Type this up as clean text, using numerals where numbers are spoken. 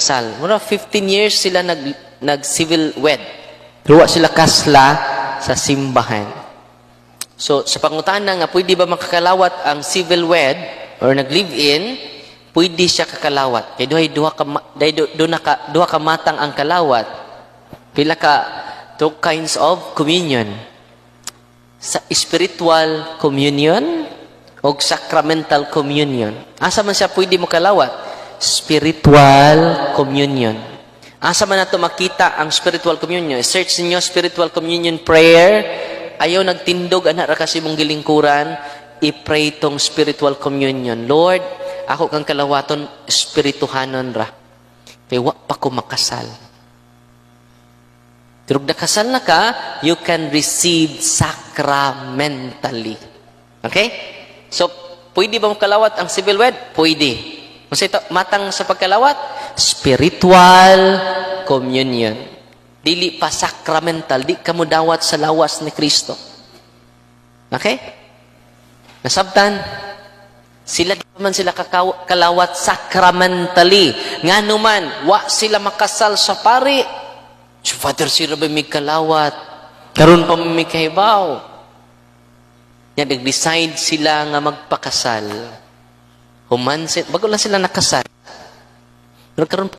kasal. Mura 15 years sila nag-civil wed. Ruwa sila kasla sa simbahan. So, sa pangutana nga, pwede ba makakalawat ang civil wed or nag-live-in? Pwede siya kakalawat. Kaya duha ka matang ang kalawat. Pila ka two kinds of communion. Sa spiritual communion o sacramental communion. Asa man siya pwede mo kalawat? Spiritual communion. Asa man nato makita ang spiritual communion? Search ninyo spiritual communion prayer. Ayaw nagtindog, anak ra kasi mong gilingkuran, i-pray tong spiritual communion. Lord, ako kang kalawaton, spirituhanon ra. Kaya wa pa ko makasal. Pero nakasal na ka, you can receive sacramentally. Okay? So, pwede ba makalawat ang civil wed? Pwede. Kung sa ito, matang sa pagkalawat, spiritual communion. Dili pa sacramental, di ka mo dawat sa lawas ni Kristo. Okay? Nasabtan, sila di man sila kalawat sacramentally. Nga naman, wa sila makasal sa pari. So, Father, sila ba may kalawat? Karoon pa may kahibaw. Yan, nag-decide sila nga magpakasal. Humansit, bago lang sila nakasal. Pero karoon